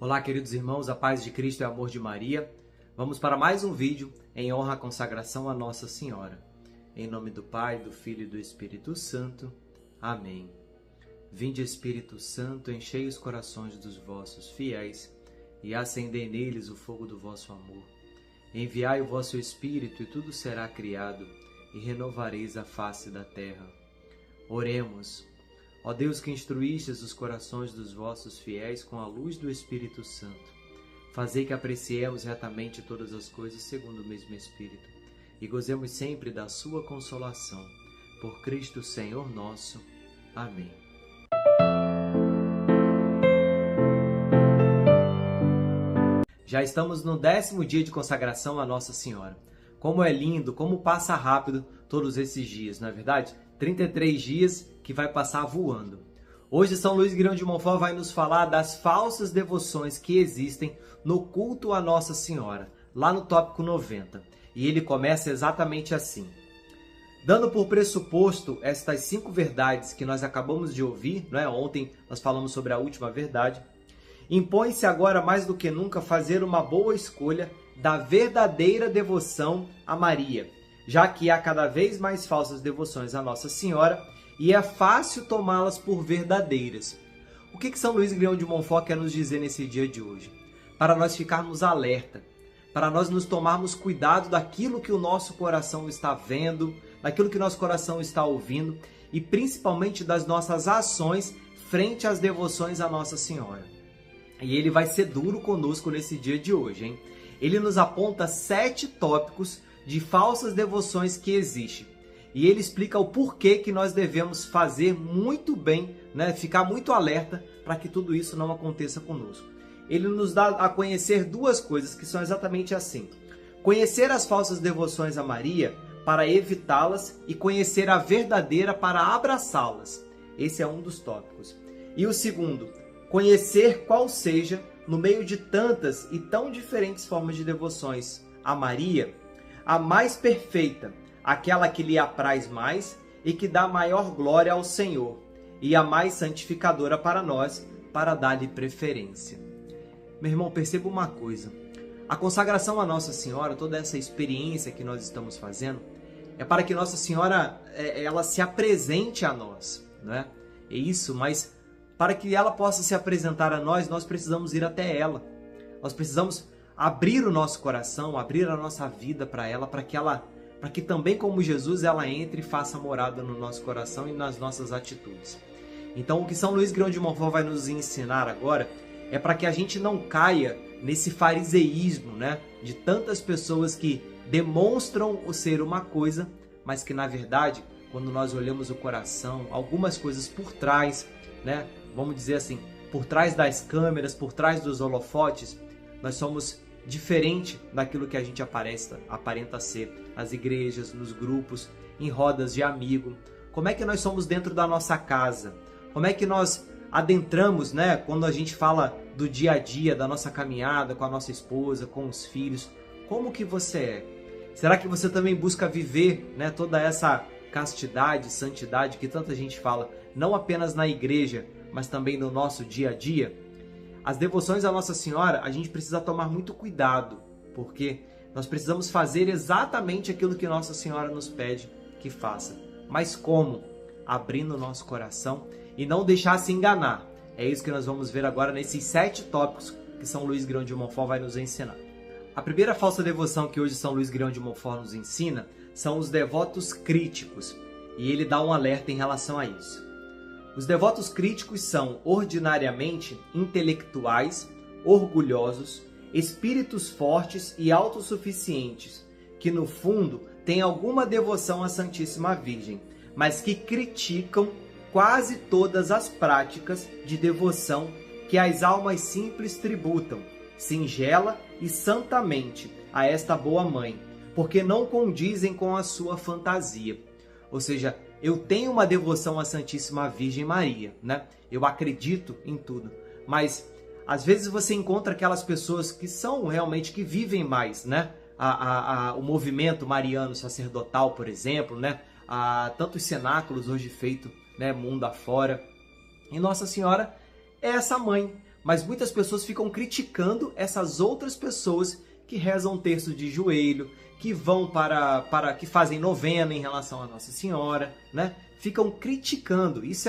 Olá, queridos irmãos, a paz de Cristo e o amor de Maria. Vamos para mais um vídeo em honra à consagração a Nossa Senhora. Em nome do Pai, do Filho e do Espírito Santo. Amém. Vinde, Espírito Santo, enchei os corações dos vossos fiéis e acendei neles o fogo do vosso amor. Enviai o vosso Espírito e tudo será criado e renovareis a face da terra. Oremos. Ó Deus, que instruístes os corações dos vossos fiéis com a luz do Espírito Santo, fazei que apreciemos retamente todas as coisas segundo o mesmo Espírito e gozemos sempre da sua consolação. Por Cristo Senhor nosso. Amém. Já estamos no 10º dia de consagração a Nossa Senhora. Como é lindo, como passa rápido todos esses dias, não é verdade? 33 dias que vai passar voando. Hoje São Luís Grão de Montfort vai nos falar das falsas devoções que existem no culto a Nossa Senhora, lá no tópico 90. E ele começa exatamente assim. Dando por pressuposto estas 5 verdades que nós acabamos de ouvir, não é? Ontem nós falamos sobre a última verdade, impõe-se agora mais do que nunca fazer uma boa escolha da verdadeira devoção a Maria, já que há cada vez mais falsas devoções a Nossa Senhora e é fácil tomá-las por verdadeiras. O que São Luís Grão de Montfort quer nos dizer nesse dia de hoje? Para nós ficarmos alerta, para nós nos tomarmos cuidado daquilo que o nosso coração está vendo, daquilo que nosso coração está ouvindo e principalmente das nossas ações frente às devoções a Nossa Senhora. E ele vai ser duro conosco nesse dia de hoje, hein? Ele nos aponta 7 tópicos de falsas devoções que existem. E ele explica o porquê que nós devemos fazer muito bem, né? Ficar muito alerta para que tudo isso não aconteça conosco. Ele nos dá a conhecer 2 coisas que são exatamente assim. Conhecer as falsas devoções a Maria para evitá-las e conhecer a verdadeira para abraçá-las. Esse é um dos tópicos. E o segundo, conhecer qual seja, no meio de tantas e tão diferentes formas de devoções a Maria, a mais perfeita, aquela que lhe apraz mais e que dá maior glória ao Senhor, e a mais santificadora para nós, para dar-lhe preferência. Meu irmão, perceba uma coisa. A consagração a Nossa Senhora, toda essa experiência que nós estamos fazendo, é para que Nossa Senhora ela se apresente a nós, não é? É isso, mas para que ela possa se apresentar a nós, nós precisamos ir até ela. Nós precisamos abrir o nosso coração, abrir a nossa vida para ela, para que também como Jesus ela entre e faça morada no nosso coração e nas nossas atitudes. Então o que São Luís Grão de Montfort vai nos ensinar agora é para que a gente não caia nesse fariseísmo, né? De tantas pessoas que demonstram o ser uma coisa, mas que na verdade, quando nós olhamos o coração, algumas coisas por trás, né? Vamos dizer assim, por trás das câmeras, por trás dos holofotes, nós somos diferente daquilo que a gente aparenta ser nas igrejas, nos grupos, em rodas de amigo. Como é que nós somos dentro da nossa casa? Como é que nós adentramos, né, quando a gente fala do dia a dia, da nossa caminhada com a nossa esposa, com os filhos? Como que você é? Será que você também busca viver, né, toda essa castidade, santidade que tanta gente fala, não apenas na igreja, mas também no nosso dia a dia? As devoções à Nossa Senhora, a gente precisa tomar muito cuidado, porque nós precisamos fazer exatamente aquilo que Nossa Senhora nos pede que faça. Mas como? Abrindo o nosso coração e não deixar se enganar. É isso que nós vamos ver agora nesses 7 tópicos que São Luís Grão de Montfort vai nos ensinar. A primeira falsa devoção que hoje São Luís Grão de Montfort nos ensina são os devotos críticos, e ele dá um alerta em relação a isso. Os devotos críticos são ordinariamente intelectuais, orgulhosos, espíritos fortes e autossuficientes, que no fundo têm alguma devoção à Santíssima Virgem, mas que criticam quase todas as práticas de devoção que as almas simples tributam, singela e santamente, a esta boa mãe, porque não condizem com a sua fantasia. Ou seja, eu tenho uma devoção à Santíssima Virgem Maria, né? Eu acredito em tudo, mas às vezes você encontra aquelas pessoas que são realmente, que vivem mais, né? O movimento mariano sacerdotal, por exemplo, né? Tantos cenáculos hoje feitos, né, mundo afora. E Nossa Senhora é essa mãe, mas muitas pessoas ficam criticando essas outras pessoas que rezam terço de joelho, que vão que fazem novena em relação a Nossa Senhora, né? Ficam criticando. Isso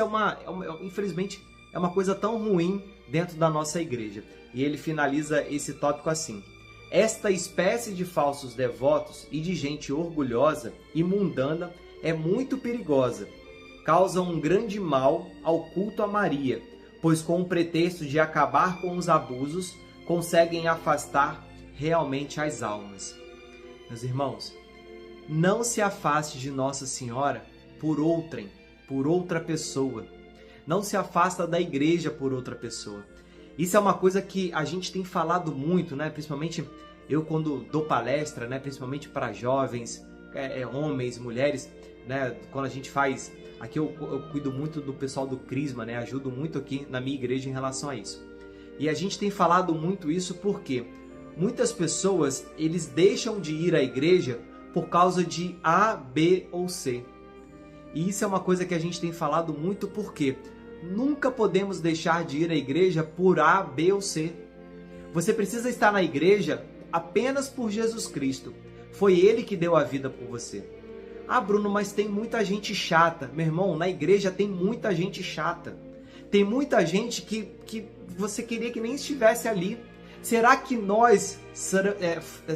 infelizmente, é uma coisa tão ruim dentro da nossa igreja. E ele finaliza esse tópico assim: esta espécie de falsos devotos e de gente orgulhosa e mundana é muito perigosa. Causa um grande mal ao culto a Maria, pois com o pretexto de acabar com os abusos, conseguem afastar realmente as almas. Meus irmãos, não se afaste de Nossa Senhora por outra pessoa. Não se afasta da igreja por outra pessoa. Isso é uma coisa que a gente tem falado muito, né? Principalmente eu quando dou palestra, né? Principalmente para jovens, homens, mulheres, né? Quando a gente faz... Aqui eu cuido muito do pessoal do Crisma, né? Ajudo muito aqui na minha igreja em relação a isso. E a gente tem falado muito isso porque muitas pessoas, eles deixam de ir à igreja por causa de A, B ou C. E isso é uma coisa que a gente tem falado muito porque nunca podemos deixar de ir à igreja por A, B ou C. Você precisa estar na igreja apenas por Jesus Cristo. Foi Ele que deu a vida por você. Ah, Bruno, mas tem muita gente chata. Meu irmão, na igreja tem muita gente chata. Tem muita gente que você queria que nem estivesse ali. Será que nós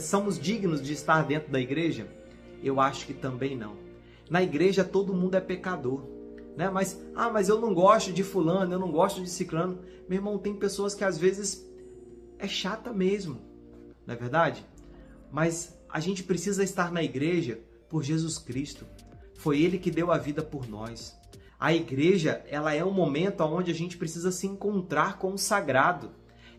somos dignos de estar dentro da igreja? Eu acho que também não. Na igreja todo mundo é pecador, né? Mas eu não gosto de fulano, eu não gosto de ciclano. Meu irmão, tem pessoas que às vezes é chata mesmo, não é verdade? Mas a gente precisa estar na igreja por Jesus Cristo. Foi Ele que deu a vida por nós. A igreja, ela é um momento onde a gente precisa se encontrar com o sagrado.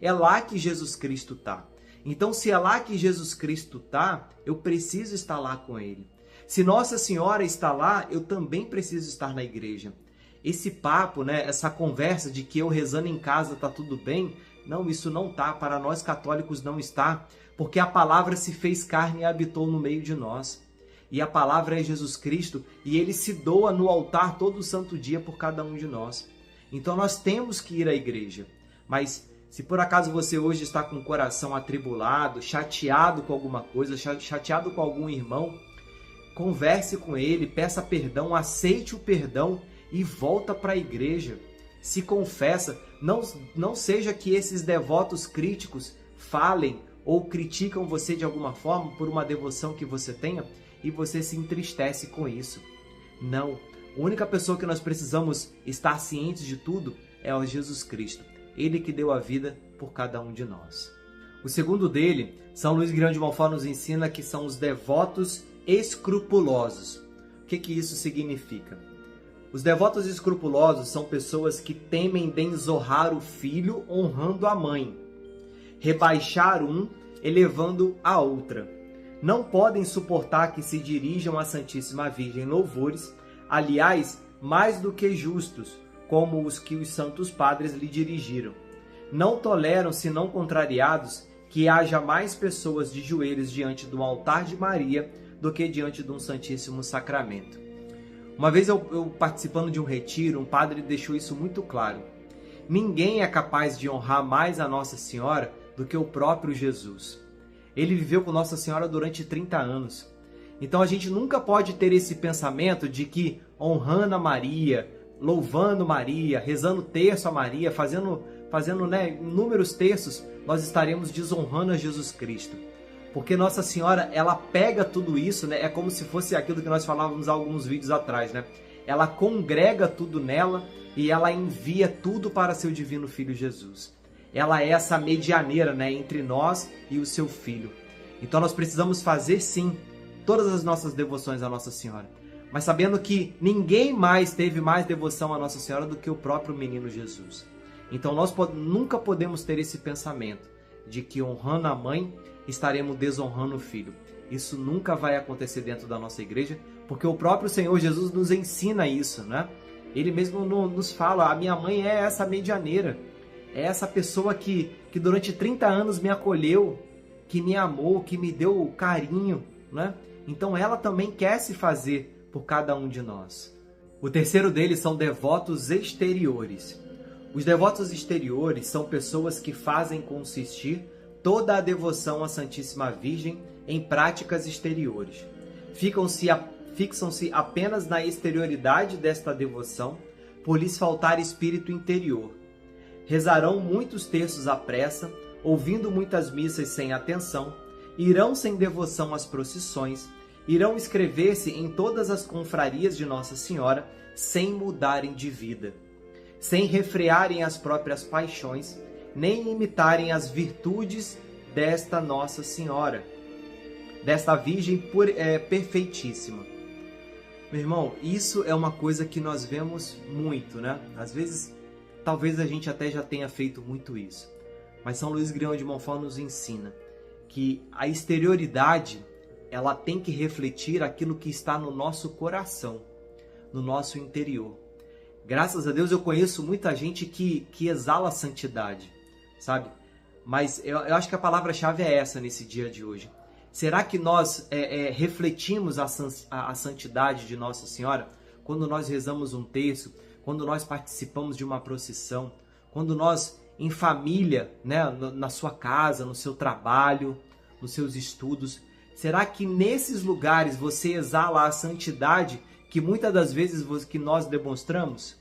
É lá que Jesus Cristo está. Então, se é lá que Jesus Cristo está, eu preciso estar lá com Ele. Se Nossa Senhora está lá, eu também preciso estar na igreja. Esse papo, né, essa conversa de que eu rezando em casa está tudo bem, não, isso não está. Para nós católicos não está, porque a palavra se fez carne e habitou no meio de nós. E a palavra é Jesus Cristo e Ele se doa no altar todo santo dia por cada um de nós. Então nós temos que ir à igreja. Mas se por acaso você hoje está com o coração atribulado, chateado com alguma coisa, chateado com algum irmão, converse com ele, peça perdão, aceite o perdão e volta para a igreja. Se confessa, não seja que esses devotos críticos falem ou criticam você de alguma forma por uma devoção que você tenha e você se entristece com isso. Não. A única pessoa que nós precisamos estar cientes de tudo é o Jesus Cristo. Ele que deu a vida por cada um de nós. O segundo dele, São Luís Grão de Montfort nos ensina que são os devotos escrupulosos. O que isso significa? Os devotos escrupulosos são pessoas que temem desonrar o filho honrando a mãe, rebaixar um elevando a outra. Não podem suportar que se dirijam à Santíssima Virgem louvores, aliás, mais do que justos, como os que os santos padres lhe dirigiram. Não toleram, senão contrariados, que haja mais pessoas de joelhos diante do altar de Maria do que diante de um Santíssimo Sacramento. Uma vez eu participando de um retiro, um padre deixou isso muito claro. Ninguém é capaz de honrar mais a Nossa Senhora do que o próprio Jesus. Ele viveu com Nossa Senhora durante 30 anos. Então a gente nunca pode ter esse pensamento de que honrando a Maria, louvando Maria, rezando terço a Maria, fazendo inúmeros terços, nós estaremos desonrando a Jesus Cristo. Porque Nossa Senhora, ela pega tudo isso, né? É como se fosse aquilo que nós falávamos há alguns vídeos atrás, né? Ela congrega tudo nela e ela envia tudo para seu divino Filho Jesus. Ela é essa medianeira, né, entre nós e o seu Filho. Então nós precisamos fazer, sim, todas as nossas devoções à Nossa Senhora, mas sabendo que ninguém mais teve mais devoção à Nossa Senhora do que o próprio menino Jesus. Então nós nunca podemos ter esse pensamento de que honrando a mãe estaremos desonrando o Filho. Isso nunca vai acontecer dentro da nossa igreja, porque o próprio Senhor Jesus nos ensina isso, né? Ele mesmo nos fala, a minha mãe é essa medianeira. É essa pessoa que durante 30 anos me acolheu, que me amou, que me deu carinho, né? Então ela também quer se fazer por cada um de nós. O terceiro deles são devotos exteriores. Os devotos exteriores são pessoas que fazem consistir toda a devoção à Santíssima Virgem em práticas exteriores. Fixam-se apenas na exterioridade desta devoção, por lhes faltar espírito interior. Rezarão muitos terços à pressa, ouvindo muitas missas sem atenção, irão sem devoção às procissões, irão inscrever-se em todas as confrarias de Nossa Senhora sem mudarem de vida, sem refrearem as próprias paixões, nem imitarem as virtudes desta Nossa Senhora, desta Virgem perfeitíssima. Meu irmão, isso é uma coisa que nós vemos muito, né? Às vezes, talvez a gente até já tenha feito muito isso. Mas São Luís Grião de Montfort nos ensina que a exterioridade, ela tem que refletir aquilo que está no nosso coração, no nosso interior. Graças a Deus eu conheço muita gente que exala a santidade, sabe? Mas eu acho que a palavra-chave é essa nesse dia de hoje. Será que nós refletimos a santidade de Nossa Senhora quando nós rezamos um terço, quando nós participamos de uma procissão, quando nós, em família, né, na sua casa, no seu trabalho, nos seus estudos, será que nesses lugares você exala a santidade que muitas das vezes que nós demonstramos?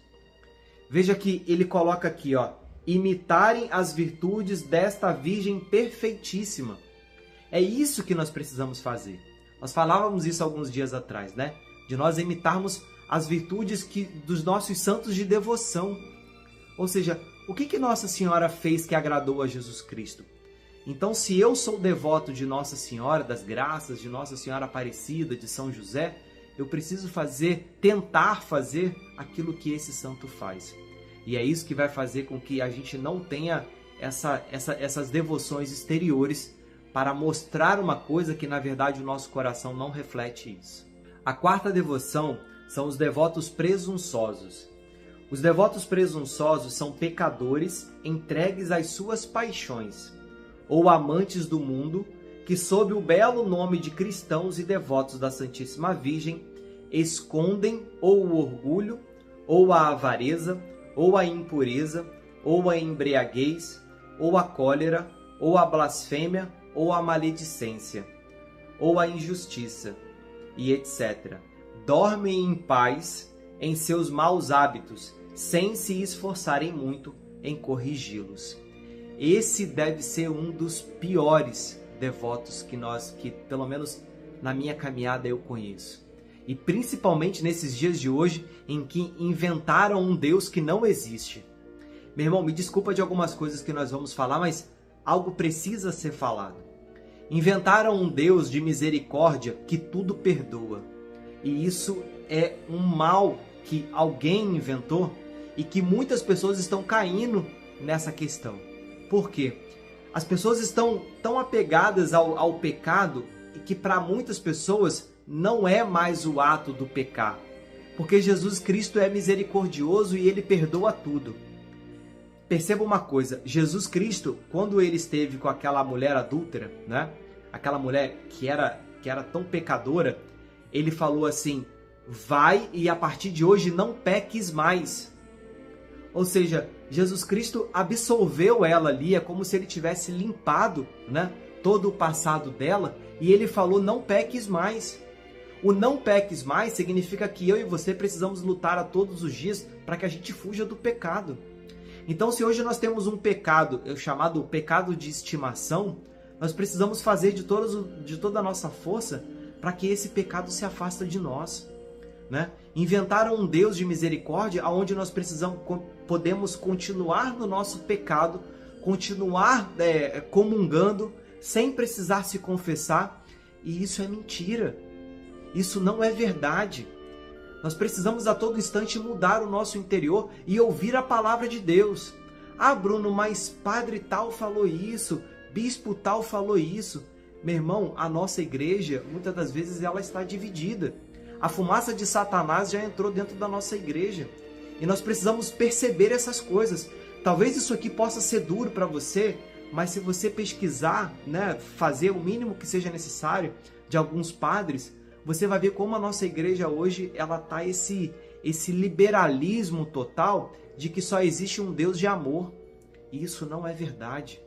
Veja que ele coloca aqui, ó, imitarem as virtudes desta Virgem perfeitíssima. É isso que nós precisamos fazer. Nós falávamos isso alguns dias atrás, né? De nós imitarmos as virtudes dos nossos santos de devoção. Ou seja, o que Nossa Senhora fez que agradou a Jesus Cristo? Então, se eu sou devoto de Nossa Senhora, das graças, de Nossa Senhora Aparecida, de São José, eu preciso tentar fazer aquilo que esse santo faz. E é isso que vai fazer com que a gente não tenha essas devoções exteriores para mostrar uma coisa que, na verdade, o nosso coração não reflete isso. A quarta devoção são os devotos presunçosos. Os devotos presunçosos são pecadores entregues às suas paixões, ou amantes do mundo, que sob o belo nome de cristãos e devotos da Santíssima Virgem, escondem ou o orgulho, ou a avareza, ou a impureza, ou a embriaguez, ou a cólera, ou a blasfêmia, ou a maledicência, ou a injustiça, e etc. Dormem em paz em seus maus hábitos, sem se esforçarem muito em corrigi-los. Esse deve ser um dos piores devotos que pelo menos na minha caminhada eu conheço. E principalmente nesses dias de hoje, em que inventaram um Deus que não existe. Meu irmão, me desculpa de algumas coisas que nós vamos falar, mas algo precisa ser falado. Inventaram um Deus de misericórdia que tudo perdoa. E isso é um mal que alguém inventou e que muitas pessoas estão caindo nessa questão. Por quê? As pessoas estão tão apegadas ao pecado e que para muitas pessoas não é mais o ato do pecar. Porque Jesus Cristo é misericordioso e Ele perdoa tudo. Perceba uma coisa, Jesus Cristo, quando Ele esteve com aquela mulher adúltera, né? Aquela mulher que era tão pecadora, Ele falou assim, vai e a partir de hoje não peques mais. Ou seja, Jesus Cristo absolveu ela ali, é como se Ele tivesse limpado, né, todo o passado dela, e Ele falou, não peques mais. O não peques mais significa que eu e você precisamos lutar a todos os dias para que a gente fuja do pecado. Então, se hoje nós temos um pecado, chamado pecado de estimação, nós precisamos fazer de toda a nossa força para que esse pecado se afaste de nós. Né? Inventaram um Deus de misericórdia onde nós podemos continuar no nosso pecado, continuar comungando, sem precisar se confessar, e isso é mentira. Isso não é verdade. Nós precisamos a todo instante mudar o nosso interior e ouvir a palavra de Deus. Ah, Bruno, mas padre tal falou isso, bispo tal falou isso. Meu irmão, a nossa igreja, muitas das vezes, ela está dividida. A fumaça de Satanás já entrou dentro da nossa igreja. E nós precisamos perceber essas coisas. Talvez isso aqui possa ser duro para você, mas se você pesquisar, né, fazer o mínimo que seja necessário de alguns padres, você vai ver como a nossa igreja hoje ela está esse liberalismo total de que só existe um Deus de amor. E isso não é verdade,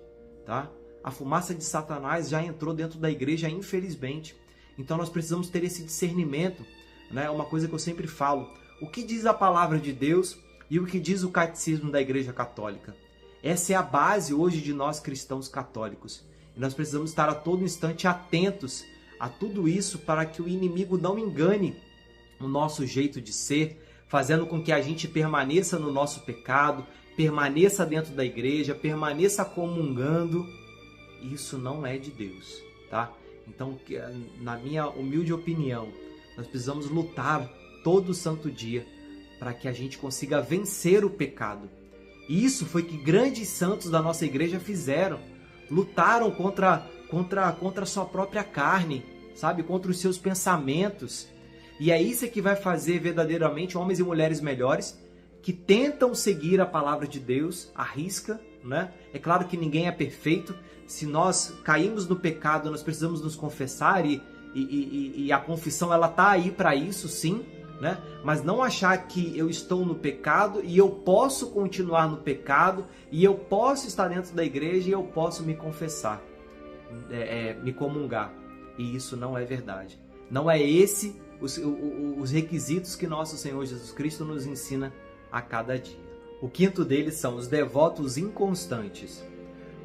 tá? A fumaça de Satanás já entrou dentro da igreja, infelizmente. Então nós precisamos ter esse discernimento, né? Uma coisa que eu sempre falo: o que diz a palavra de Deus e o que diz o catecismo da Igreja Católica? Essa é a base hoje de nós cristãos católicos. E nós precisamos estar a todo instante atentos a tudo isso para que o inimigo não engane o nosso jeito de ser, fazendo com que a gente permaneça no nosso pecado, permaneça dentro da igreja, permaneça comungando. Isso não é de Deus, tá? Então, na minha humilde opinião, nós precisamos lutar todo santo dia para que a gente consiga vencer o pecado. E isso foi que grandes santos da nossa igreja fizeram. Lutaram contra a sua própria carne, sabe? Contra os seus pensamentos. E é isso que vai fazer verdadeiramente homens e mulheres melhores, que tentam seguir a palavra de Deus à risca, né? É claro que ninguém é perfeito. Se nós caímos no pecado, nós precisamos nos confessar e a confissão ela tá aí para isso, sim, né? Mas não achar que eu estou no pecado e eu posso continuar no pecado e eu posso estar dentro da igreja e eu posso me confessar, me comungar. E isso não é verdade. Não é esse os requisitos que nosso Senhor Jesus Cristo nos ensina a cada dia. O quinto deles são os devotos inconstantes.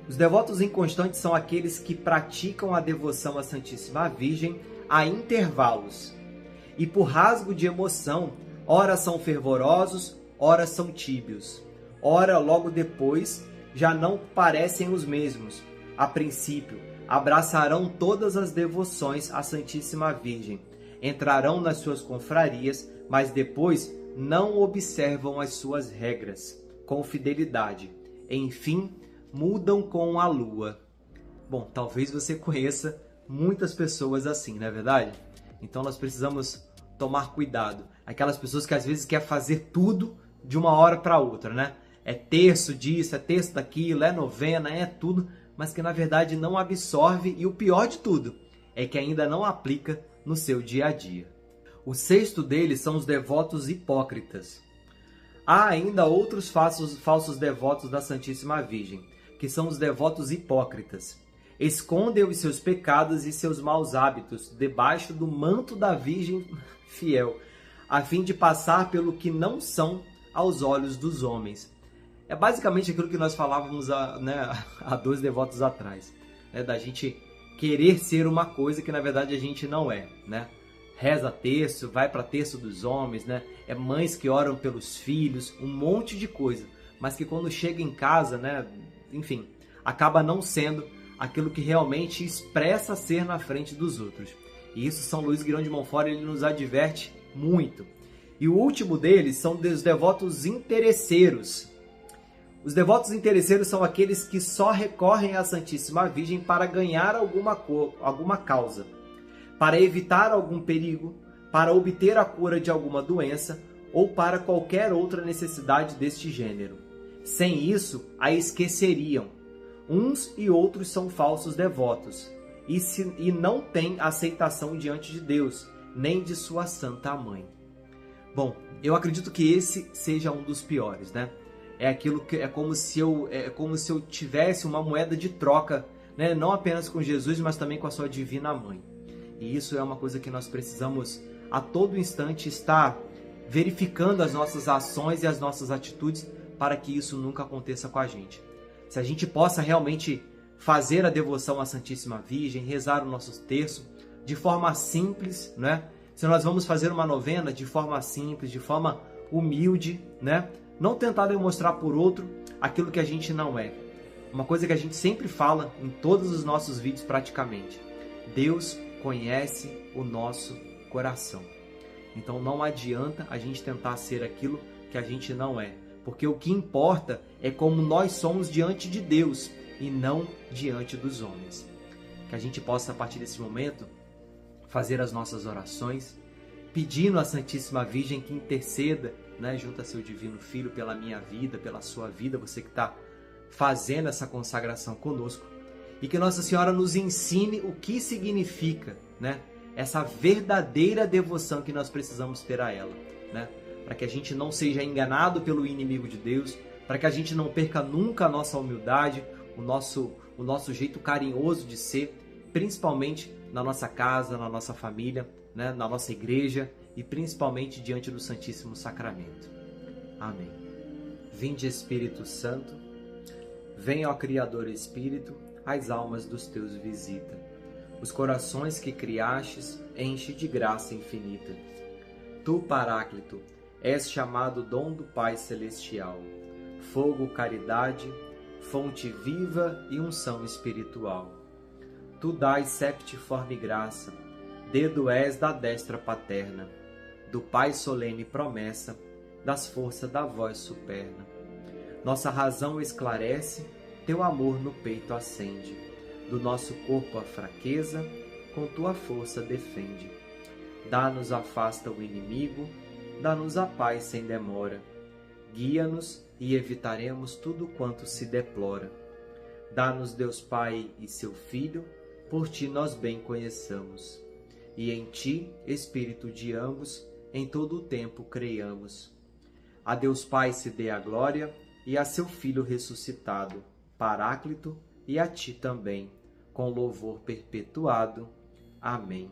Os devotos inconstantes são aqueles que praticam a devoção à Santíssima Virgem a intervalos e por rasgo de emoção, ora são fervorosos, ora são tíbios, ora logo depois já não parecem os mesmos. A princípio, abraçarão todas as devoções à Santíssima Virgem, entrarão nas suas confrarias, mas depois não observam as suas regras com fidelidade. Enfim, mudam com a lua. Bom, talvez você conheça muitas pessoas assim, não é verdade? Então nós precisamos tomar cuidado. Aquelas pessoas que às vezes querem fazer tudo de uma hora para outra, né? É terço disso, é terço daquilo, é novena, é tudo, mas que na verdade não absorve, e o pior de tudo é que ainda não aplica no seu dia a dia. O sexto deles são os devotos hipócritas. Há ainda outros falsos devotos da Santíssima Virgem, que são os devotos hipócritas. Escondem os seus pecados e seus maus hábitos debaixo do manto da Virgem fiel, a fim de passar pelo que não são aos olhos dos homens. É basicamente aquilo que nós falávamos há 2 devotos atrás, né? Da gente querer ser uma coisa que na verdade a gente não é, né? Reza terço, vai para terço dos homens, né? É mães que oram pelos filhos, um monte de coisa, mas que quando chega em casa, né? Enfim, acaba não sendo aquilo que realmente expressa ser na frente dos outros. E isso São Luís Guirão de Montfort ele nos adverte muito. E o último deles são os devotos interesseiros. Os devotos interesseiros são aqueles que só recorrem à Santíssima Virgem para ganhar alguma causa, para evitar algum perigo, para obter a cura de alguma doença ou para qualquer outra necessidade deste gênero. Sem isso, a esqueceriam. Uns e outros são falsos devotos e não têm aceitação diante de Deus, nem de sua Santa Mãe. Bom, eu acredito que esse seja um dos piores, né? É como se eu tivesse uma moeda de troca, né? Não apenas com Jesus, mas também com a sua Divina Mãe. E isso é uma coisa que nós precisamos a todo instante estar verificando as nossas ações e as nossas atitudes para que isso nunca aconteça com a gente. Se a gente possa realmente fazer a devoção à Santíssima Virgem, rezar o nosso terço de forma simples, né? Se nós vamos fazer uma novena de forma simples, de forma humilde, né? Não tentar demonstrar por outro aquilo que a gente não é. Uma coisa que a gente sempre fala em todos os nossos vídeos praticamente. Deus conhece o nosso coração. Então não adianta a gente tentar ser aquilo que a gente não é. Porque o que importa é como nós somos diante de Deus e não diante dos homens. Que a gente possa, a partir desse momento, fazer as nossas orações, pedindo à Santíssima Virgem que interceda, né, junto a seu Divino Filho pela minha vida, pela sua vida, você que está fazendo essa consagração conosco, e que Nossa Senhora nos ensine o que significa, né, essa verdadeira devoção que nós precisamos ter a ela, né, para que a gente não seja enganado pelo inimigo de Deus, para que a gente não perca nunca a nossa humildade, o nosso jeito carinhoso de ser, principalmente na nossa casa, na nossa família, né, na nossa igreja e principalmente diante do Santíssimo Sacramento. Amém. Vinde, Espírito Santo, vem, ó Criador Espírito, as almas dos teus visita. Os corações que criastes, enche de graça infinita. Tu, Paráclito, és chamado dom do Pai Celestial, fogo, caridade, fonte viva e unção espiritual. Tu dás septiforme graça, dedo és da destra paterna, do Pai solene promessa, das forças da voz superna. Nossa razão esclarece, teu amor no peito acende, do nosso corpo a fraqueza, com tua força defende. Dá-nos, afasta o inimigo, dá-nos a paz sem demora. Guia-nos e evitaremos tudo quanto se deplora. Dá-nos Deus Pai e seu Filho, por ti nós bem conheçamos. E em ti, Espírito de ambos, em todo o tempo creiamos. A Deus Pai se dê a glória, e a seu Filho ressuscitado, Paráclito, e a ti também, com louvor perpetuado. Amém.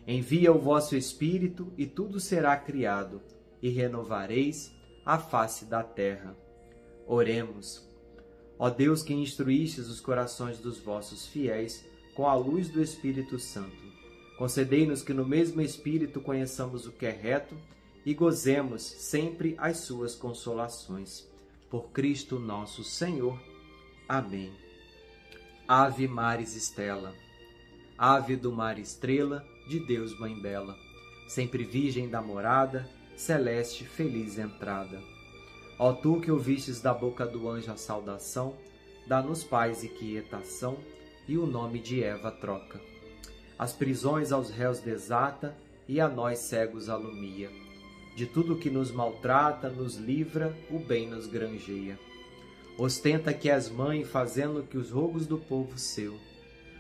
Envia o vosso Espírito, e tudo será criado, e renovareis a face da terra. Oremos. Ó Deus, que instruístes os corações dos vossos fiéis com a luz do Espírito Santo, concedei-nos que no mesmo Espírito conheçamos o que é reto e gozemos sempre as suas consolações. Por Cristo nosso Senhor. Amém. Ave Maris Stella, ave do mar estrela, de Deus mãe bela, sempre virgem da morada, celeste feliz entrada. Ó tu que ouvistes da boca do anjo a saudação, dá-nos paz e quietação, e o nome de Eva troca. As prisões aos réus desata, e a nós cegos alumia. De tudo que nos maltrata, nos livra, o bem nos granjeia. Ostenta que és mãe, fazendo que os rogos do povo seu.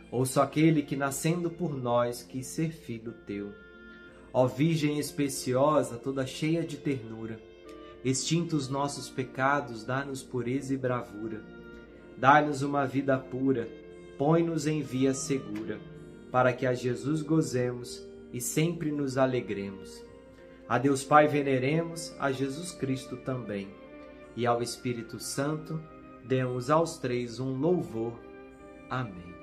Ouço aquele que, nascendo por nós, quis ser filho teu. Ó Virgem especiosa, toda cheia de ternura, extintos nossos pecados, dá-nos pureza e bravura. Dá-nos uma vida pura, põe-nos em via segura, para que a Jesus gozemos e sempre nos alegremos. A Deus Pai veneremos, a Jesus Cristo também, e ao Espírito Santo demos aos três um louvor. Amém.